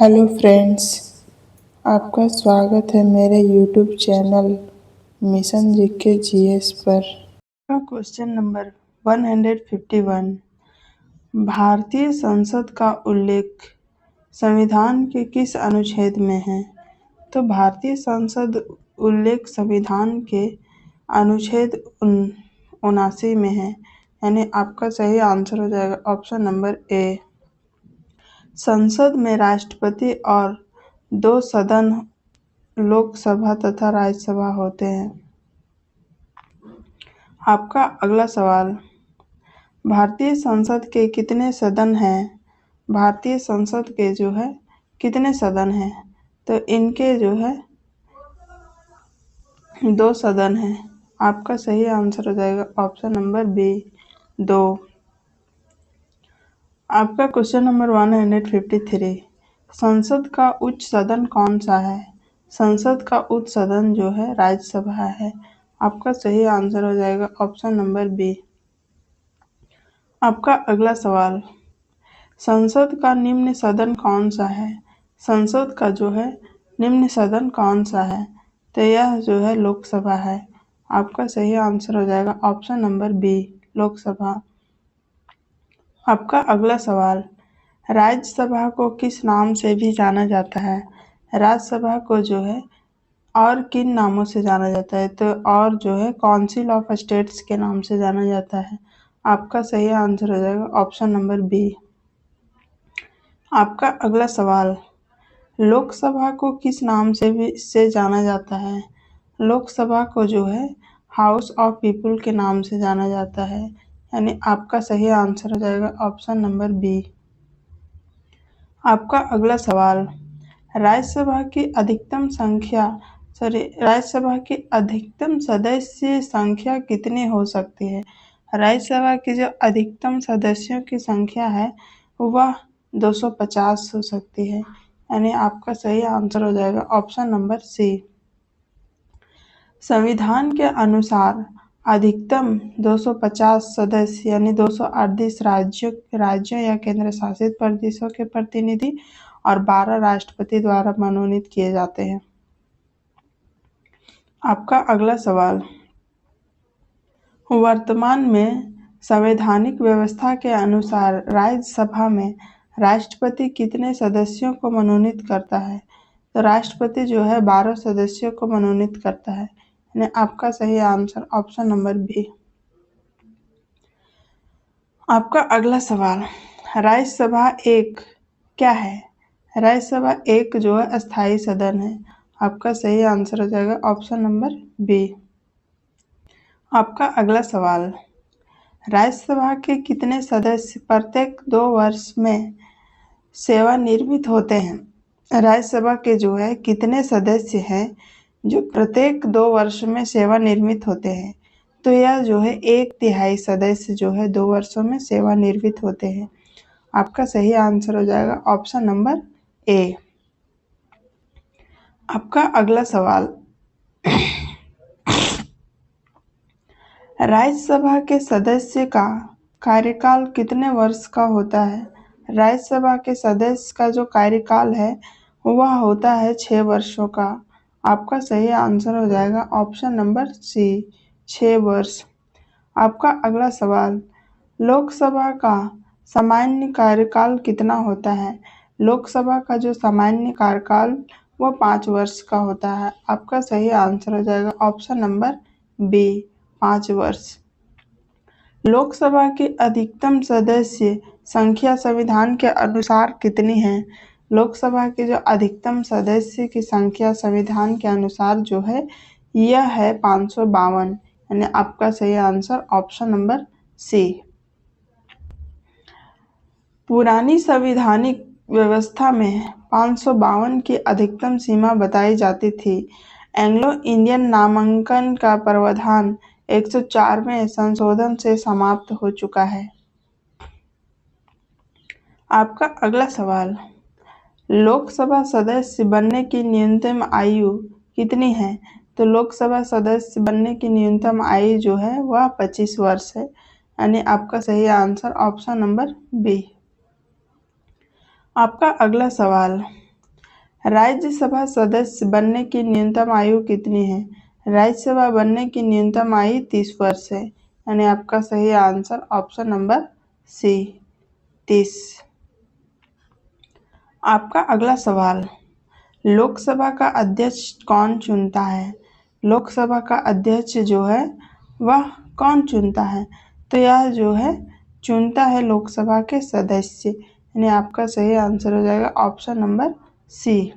Hello friends, आपका स्वागत है मेरे YouTube channel mission GK GS पर। Question number 151। भारतीय संसद का उल्लेख संविधान के किस अनुच्छेद में है? तो भारतीय संसद उल्लेख संविधान के अनुच्छेद 79 में है, यानी आपका सही आंसर हो जाएगा ऑप्शन नंबर ए। संसद में राष्ट्रपति और 2 सदन लोकसभा तथा राज्यसभा होते हैं। आपका अगला सवाल, भारतीय संसद के कितने सदन हैं? भारतीय संसद के जो है कितने सदन हैं? तो इनके जो है 2 सदन हैं। आपका सही आंसर हो जाएगा ऑप्शन नंबर बी, 2। आपका क्वेश्चन नंबर 153। संसद का उच्च सदन कौन सा है? संसद का उच्च सदन जो है राज्यसभा है। आपका सही आंसर हो जाएगा ऑप्शन नंबर बी। आपका अगला सवाल, संसद का निम्न सदन कौन सा है? संसद का जो है निम्न सदन कौन सा है? तो यह जो है लोकसभा है। आपका सही आंसर हो जाएगा ऑप्शन नंबर बी, लोकसभा। आपका अगला सवाल, राज्यसभा को किस नाम से भी जाना जाता है? राज्यसभा को जो है और किन नामों से जाना जाता है? तो और जो है काउंसिल ऑफ स्टेट्स के नाम से जाना जाता है। आपका सही आंसर हो जाएगा ऑप्शन नंबर बी। आपका अगला सवाल, लोकसभा को किस नाम से जाना जाता है? लोकसभा को जो है हाउस ऑफ पीपल के नाम से जाना जाता है, यानी आपका सही आंसर हो जाएगा ऑप्शन नंबर बी। आपका अगला सवाल, राज्यसभा की अधिकतम सदस्य संख्या कितनी हो सकती है? राज्यसभा की जो अधिकतम सदस्यों की संख्या है वह 250 हो सकती है, यानी आपका सही आंसर हो जाएगा ऑप्शन नंबर सी। संविधान के अनुसार अधिकतम 250 सदस्य यानी 238 राज्यों या केंद्र शासित प्रदेशों के प्रतिनिधि और 12 राष्ट्रपति द्वारा मनोनीत किए जाते हैं। आपका अगला सवाल, वर्तमान में संवैधानिक व्यवस्था के अनुसार राज्यसभा में राष्ट्रपति कितने सदस्यों को मनोनीत करता है? तो राष्ट्रपति जो है 12 सदस्यों को मनोनीत करता है, यानी आपका सही आंसर ऑप्शन नंबर बी। आपका अगला सवाल, राज्यसभा एक क्या है? राज्यसभा एक जो है अस्थायी सदन है। आपका सही आंसर हो जाएगा ऑप्शन नंबर बी। आपका अगला सवाल, राज्यसभा के कितने सदस्य प्रत्येक 2 वर्ष में सेवानिवृत्त होते हैं? राज्यसभा के जो है कितने सदस्य हैं जो प्रत्येक 2 वर्ष में सेवानिवृत्त होते हैं? तो यह जो है 1/3 सदस्य जो है 2 वर्षों में सेवानिवृत्त होते हैं। आपका सही आंसर हो जाएगा ऑप्शन नंबर ए। आपका अगला सवाल, राज्यसभा के सदस्य का कार्यकाल कितने वर्ष का होता है? राज्यसभा के सदस्य का जो कार्यकाल है वह होता है 6 वर्षों का। आपका सही आंसर हो जाएगा ऑप्शन नंबर सी, 6 वर्ष। आपका अगला सवाल, लोकसभा का सामान्य कार्यकाल कितना होता है? लोकसभा का जो सामान्य कार्यकाल वह 5 वर्ष का होता है। आपका सही आंसर हो जाएगा ऑप्शन नंबर बी, 5 वर्ष। लोकसभा की अधिकतम सदस्य संख्या संविधान के अनुसार कितनी है? लोकसभा की जो अधिकतम सदस्य की संख्या संविधान के अनुसार जो है यह है 552, यानी आपका सही आंसर ऑप्शन नंबर सी। पुरानी संवैधानिक व्यवस्था में 552 की अधिकतम सीमा बताई जाती थी। एंग्लो इंडियन नामांकन का प्रावधान 104वें संशोधन से समाप्त हो चुका है। आपका अगला सवाल, लोकसभा सदस्य बनने की न्यूनतम आयु कितनी है? तो लोकसभा सदस्य बनने की न्यूनतम आयु जो है वह 25 वर्ष है, यानी आपका सही आंसर ऑप्शन नंबर बी। आपका अगला सवाल, राज्यसभा सदस्य बनने की न्यूनतम आयु कितनी है? राज्यसभा बनने की न्यूनतम आयु 30 वर्ष है, यानी आपका सही आंसर ऑप्शन नंबर सी 30। आपका अगला सवाल, लोकसभा का अध्यक्ष कौन चुनता है? लोकसभा का अध्यक्ष जो है वह कौन चुनता है? तो यह जो है चुनता है लोकसभा के सदस्य, यानी आपका सही आंसर हो जाएगा ऑप्शन नंबर सी।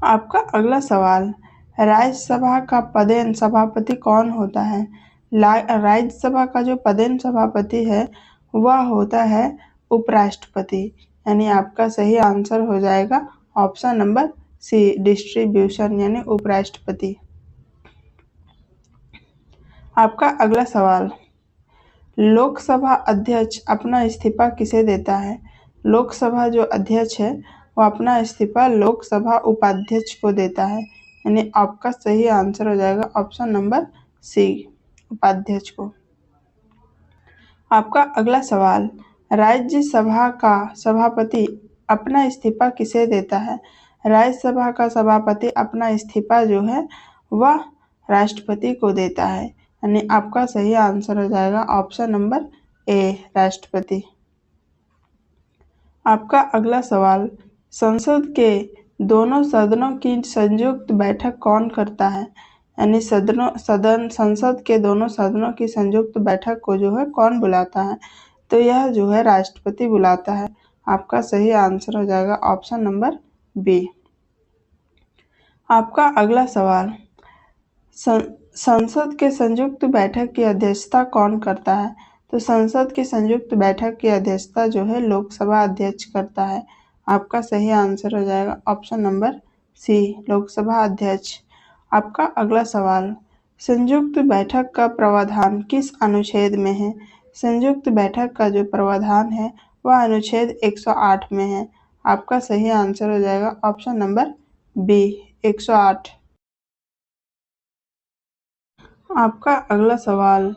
आपका अगला सवाल, राज्यसभा का पदेन सभापति कौन होता है? राज्यसभा का जो पदेन सभापति है वह होता है उपराष्ट्रपति, यानी आपका सही आंसर हो जाएगा ऑप्शन नंबर सी डिस्ट्रीब्यूशन, यानी उपराष्ट्रपति। आपका अगला सवाल, लोकसभा अध्यक्ष अपना इस्तीफा किसे देता है? लोकसभा जो अध्यक्ष है वो अपना इस्तीफा लोकसभा उपाध्यक्ष को देता है, यानी आपका सही आंसर हो जाएगा ऑप्शन नंबर सी उपाध्यक्ष को। आपका अगला सवाल, राज्यसभा का सभापति अपना इस्तीफा किसे देता है? राज्यसभा का सभापति अपना इस्तीफा जो है वह राष्ट्रपति को देता है, यानी आपका सही आंसर हो जाएगा ऑप्शन नंबर ए राष्ट्रपति। आपका अगला सवाल, संसद के दोनों सदनों की संयुक्त बैठक कौन करता है? यानी संसद के दोनों सदनों की संयुक्त बैठक को जो है कौन बुलाता है? तो यह जो है राष्ट्रपति बुलाता है, आपका सही आंसर हो जाएगा ऑप्शन नंबर बी। आपका अगला सवाल, संसद के संयुक्त बैठक की अध्यक्षता कौन करता है? तो संसद की संयुक्त बैठक की अध्यक्षता जो है लोकसभा अध्यक्ष करता है, आपका सही आंसर हो जाएगा ऑप्शन नंबर सी लोकसभा अध्यक्ष। आपका अगला सवाल, संयुक्त बैठक का प्रावधान किस अनुच्छेद में है? संयुक्त बैठक का जो प्रावधान है वह अनुच्छेद 108 में है, आपका सही आंसर हो जाएगा ऑप्शन नंबर बी 108। आपका अगला सवाल,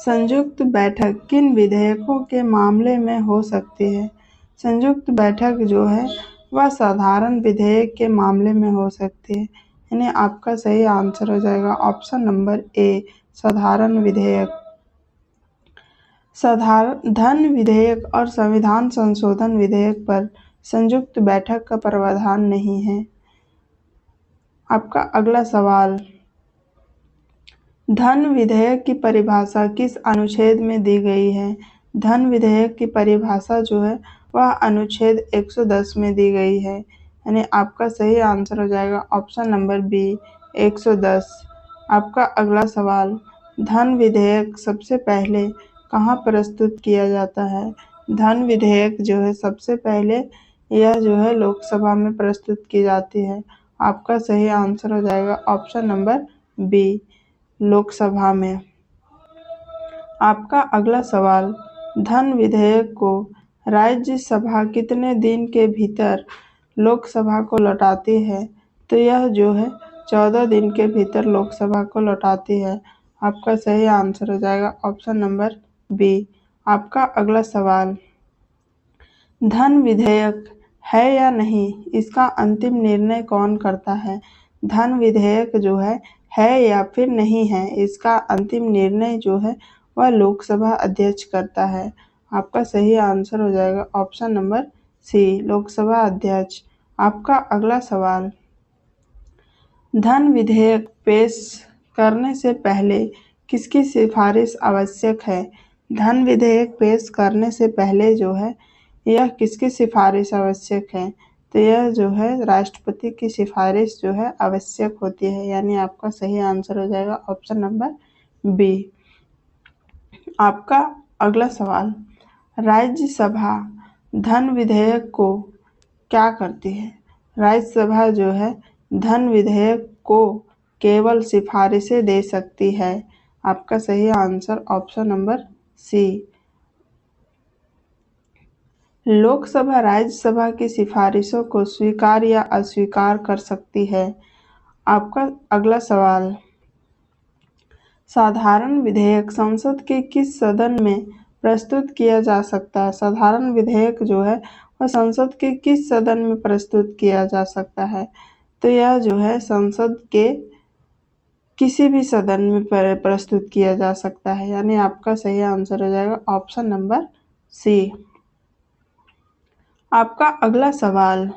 संयुक्त बैठक किन विधेयकों के मामले में हो सकती है? संयुक्त बैठक जो है वह साधारण विधेयक के मामले में हो सकती है, यानी आपका सही आंसर हो जाएगा ऑप्शन नंबर ए साधारण विधेयक। साधारण धन विधेयक और संविधान संशोधन विधेयक पर संयुक्त बैठक का प्रावधान नहीं है। आपका अगला सवाल, धन विधेयक की परिभाषा किस अनुच्छेद में दी गई है? धन विधेयक की परिभाषा जो है वह अनुच्छेद 110 में दी गई है, यानी आपका सही आंसर हो जाएगा ऑप्शन नंबर बी 110। आपका अगला सवाल, धन विधेयक सबसे पहले कहाँ प्रस्तुत किया जाता है? धन विधेयक जो है सबसे पहले यह जो है लोकसभा में प्रस्तुत की जाती है, आपका सही आंसर हो जाएगा ऑप्शन नंबर बी लोकसभा में। आपका अगला सवाल, धन विधेयक को राज्यसभा कितने दिन के भीतर लोकसभा को लौटाती है? तो यह जो है 14 दिन के भीतर लोकसभा को लौटाती है, आपका सही आंसर हो जाएगा ऑप्शन नंबर बी। आपका अगला सवाल, धन विधेयक है या नहीं इसका अंतिम निर्णय कौन करता है? धन विधेयक जो है या फिर नहीं है इसका अंतिम निर्णय जो है वह लोकसभा अध्यक्ष करता है, आपका सही आंसर हो जाएगा ऑप्शन नंबर सी लोकसभा अध्यक्ष। आपका अगला सवाल, धन विधेयक पेश करने से पहले किसकी सिफारिश आवश्यक है? धन विधेयक पेश करने से पहले जो है यह किसकी सिफारिश आवश्यक है? तो यह जो है राष्ट्रपति की सिफारिश जो है आवश्यक होती है, यानी आपका सही आंसर हो जाएगा ऑप्शन नंबर बी। आपका अगला सवाल, राज्यसभा धन विधेयक को क्या करती है? राज्यसभा जो है धन विधेयक को केवल सिफारिशें दे सकती है, आपका सही answer option number C. Lok Sabha Rajya Sabha की सिफारिशों को स्वीकार या अस्वीकार कर सकती है। आपका अगला सवाल, साधारण विधेयक संसद के किस सदन में प्रस्तुत किया जा सकता है? साधारण विधेयक जो है वह संसद के किस सदन में प्रस्तुत किया जा सकता है? तो यह जो है संसद के किसी भी सदन में प्रस्तुत किया जा सकता है, यानी आपका सही आंसर हो जाएगा ऑप्शन नंबर सी। आपका अगला सवाल,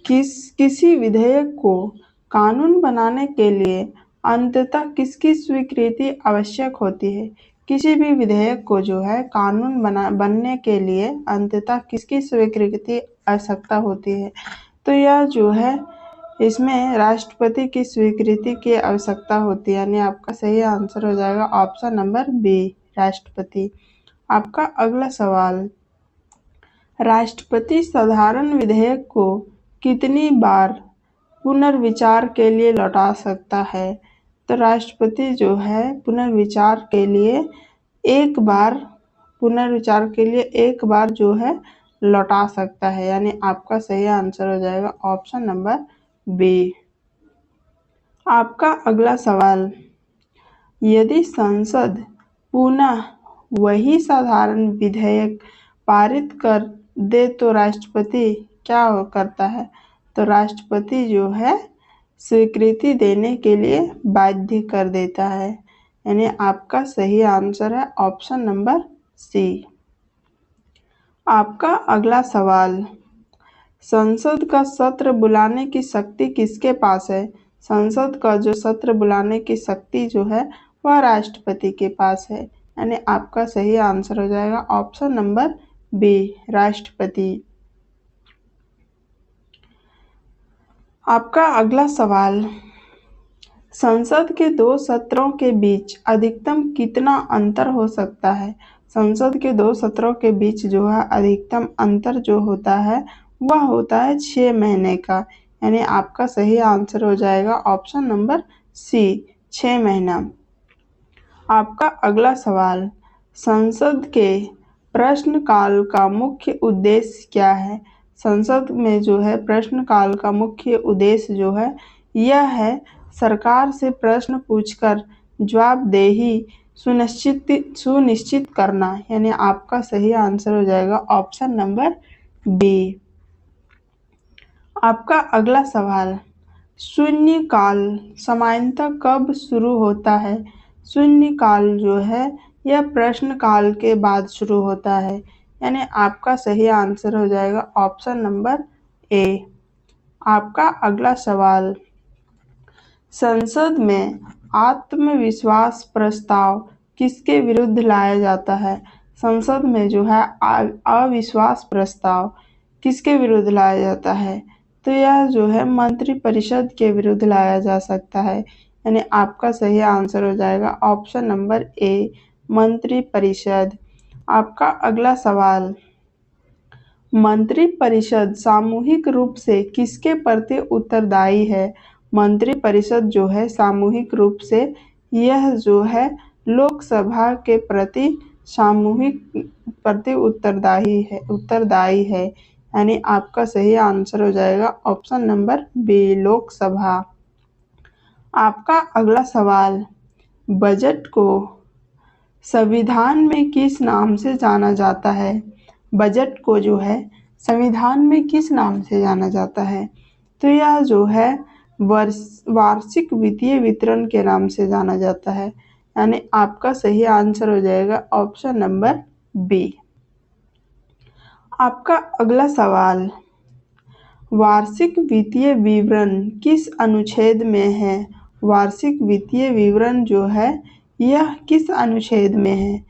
किसी विधेयक को कानून बनाने के लिए अंततः किसकी स्वीकृति आवश्यक होती है? किसी भी विधेयक को जो है कानून बनने के लिए अंततः किसकी स्वीकृति आवश्यकता होती है? तो यह जो है इसमें राष्ट्रपति की स्वीकृति की आवश्यकता होती है, यानी आपका सही आंसर हो जाएगा ऑप्शन नंबर बी, राष्ट्रपति। आपका अगला सवाल, राष्ट्रपति साधारण विधेयक को कितनी बार पुनर्विचार के लिए लौटा सकता है? तो राष्ट्रपति जो है पुनर्विचार के लिए एक बार जो है लौटा सकता है, यानी आपका सही आंसर हो जाएगा ऑप्शन नंबर बी। आपका अगला सवाल, यदि संसद पुनः वही साधारण विधेयक पारित कर दे तो राष्ट्रपति क्या करता है? तो राष्ट्रपति जो है स्वीकृति देने के लिए बाध्य कर देता है, यानी आपका सही आंसर है ऑप्शन नंबर सी। आपका अगला सवाल, संसद का सत्र बुलाने की शक्ति किसके पास है? संसद का जो सत्र बुलाने की शक्ति जो है वह राष्ट्रपति के पास है, यानी आपका सही आंसर हो जाएगा ऑप्शन नंबर बी, राष्ट्रपति। आपका अगला सवाल, संसद के दो सत्रों के बीच अधिकतम कितना अंतर हो सकता है? संसद के दो सत्रों के बीच जो है अधिकतम अंतर जो होता है वह होता है 6 महीने का, यानी आपका सही आंसर हो जाएगा ऑप्शन नंबर सी, 6 महीना। आपका अगला सवाल, संसद के प्रश्नकाल का मुख्य उद्देश्य क्या है? संसद में जो है प्रश्नकाल का मुख्य उद्देश्य जो है यह है सरकार से प्रश्न पूछकर जवाबदेही सुनिश्चित करना, यानी आपका सही आंसर हो जाएगा ऑप्शन नंबर बी। आपका अगला सवाल, शून्यकाल सामान्यतः कब शुरू होता है? शून्यकाल जो है यह प्रश्नकाल के बाद शुरू होता है, यानी आपका सही आंसर हो जाएगा ऑप्शन नंबर ए। आपका अगला सवाल, संसद में आत्मविश्वास प्रस्ताव किसके विरुद्ध लाया जाता है? संसद में जो है अविश्वास प्रस्ताव किसके विरुद्ध लाया जाता है? तो यह जो है मंत्रिपरिषद के विरुद्ध लाया जा सकता है, यानी आपका सही आंसर हो जाएगा ऑप्शन नंबर ए, मंत्रिपरिषद। आपका अगला सवाल, मंत्रिपरिषद सामूहिक रूप से किसके प्रति उत्तरदायी है? मंत्रिपरिषद जो है सामूहिक रूप से यह जो है लोकसभा के प्रति उत्तरदायी है, यानी आपका सही आंसर हो जाएगा ऑप्शन नंबर बी, लोकसभा। आपका अगला सवाल, बजट को संविधान में किस नाम से जाना जाता है? बजट को जो है संविधान में किस नाम से जाना जाता है? तो यह जो है वार्षिक वित्तीय विवरण के नाम से जाना जाता है, यानी आपका सही आंसर हो जाएगा ऑप्शन नंबर बी। आपका अगला सवाल, वार्षिक वित्तीय विवरण किस अनुच्छेद में है? वार्षिक वित्तीय विवरण जो है यह किस अनुच्छेद में है?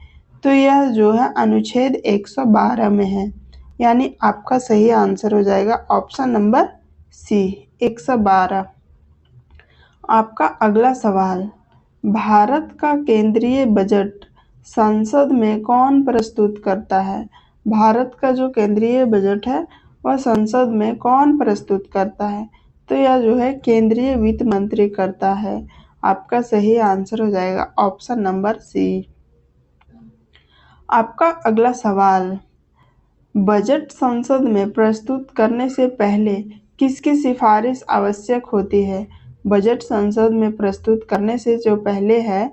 तो यह जो है अनुच्छेद 112 में है, यानी आपका सही आंसर हो जाएगा ऑप्शन नंबर सी, 112। आपका अगला सवाल, भारत का केंद्रीय बजट संसद में कौन प्रस्तुत करता है? भारत का जो केंद्रीय बजट है वह संसद में कौन प्रस्तुत करता है? तो यह जो है केंद्रीय वित्त मंत्री करता है, आपका सही आंसर हो जाएगा ऑप्शन नंबर सी। आपका अगला सवाल, बजट संसद में प्रस्तुत करने से पहले किसकी सिफारिश आवश्यक होती है? बजट संसद में प्रस्तुत करने से जो पहले है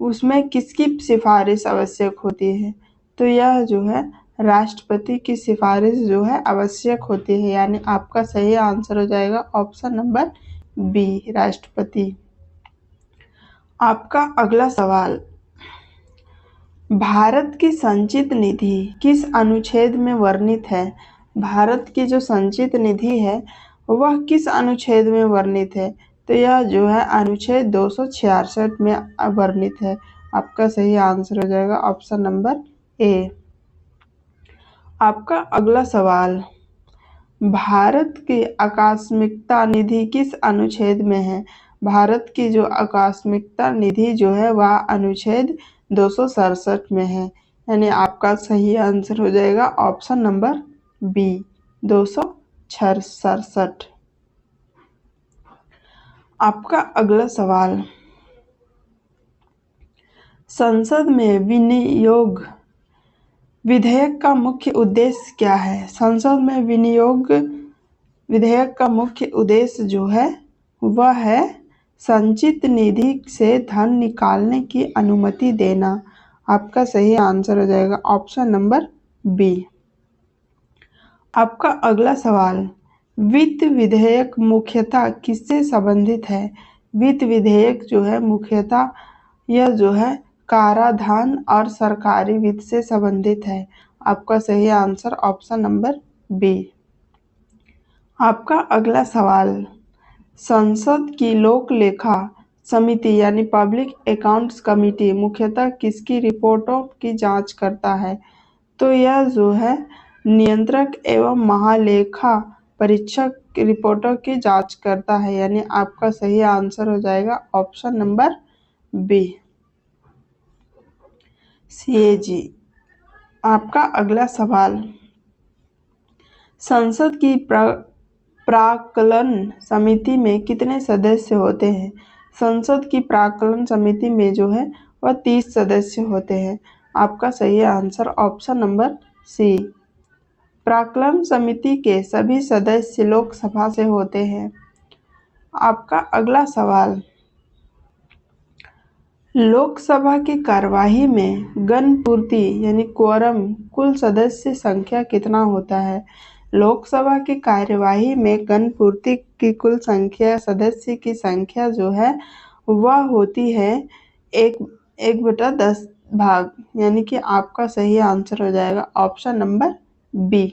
उसमें किसकी सिफारिश आवश्यक होती है? तो यह जो है राष्ट्रपति की सिफारिश जो है आवश्यक होती है, यानी आपका सही आंसर हो जाएगा ऑप्शन नंबर बी, राष्ट्रपति। आपका अगला सवाल, भारत की संचित निधि किस अनुच्छेद में वर्णित है? भारत की जो संचित निधि है वह किस अनुच्छेद में वर्णित है? तो यह जो है अनुच्छेद 266 में वर्णित है। आपका सही आंसर हो जाएगा ऑप्शन नंबर ए। आपका अगला सवाल, भारत की आकस्मिकता निधि किस अनुच्छेद में है? भारत की जो आकस्मिकता निधि जो है वह अनुच्छेद 267 में है, यानी आपका सही आंसर हो जाएगा ऑप्शन नंबर बी, 267। आपका अगला सवाल, संसद में विनियोग विधेयक का मुख्य उद्देश्य क्या है? संसद में विनियोग विधेयक का मुख्य उद्देश्य जो है वह है संचित निधि से धन निकालने की अनुमति देना। आपका सही आंसर हो जाएगा ऑप्शन नंबर बी। आपका अगला सवाल, वित्त विधेयक मुख्यतः किससे संबंधित है? वित्त विधेयक जो है मुख्यतः यह जो है कराधान और सरकारी वित्त से संबंधित है। आपका सही आंसर ऑप्शन नंबर बी। आपका अगला सवाल, संसद की लोक लेखा समिति यानी पब्लिक अकाउंट्स कमेटी मुख्यतः किसकी रिपोर्टों की जांच करता है? तो यह जो है नियंत्रक एवं महालेखा परीक्षक रिपोर्टों की जांच करता है, यानी आपका सही आंसर हो जाएगा ऑप्शन नंबर बी, सीएजी। आपका अगला सवाल, संसद की प्राक्कलन समिति में कितने सदस्य होते हैं? संसद की प्राक्कलन समिति में जो है वह 30 सदस्य होते हैं। आपका सही आंसर ऑप्शन नंबर सी। प्राक्कलन समिति के सभी सदस्य लोकसभा से होते हैं। आपका अगला सवाल, लोकसभा की कार्यवाही में गणपूर्ति यानी क्वोरम कुल सदस्य संख्या कितना होता है? लोकसभा की कार्यवाही में गणपूर्ति की कुल संख्या सदस्य की संख्या जो है वह होती है 1/10 भाग, यानी कि आपका सही आंसर हो जाएगा ऑप्शन नंबर बी।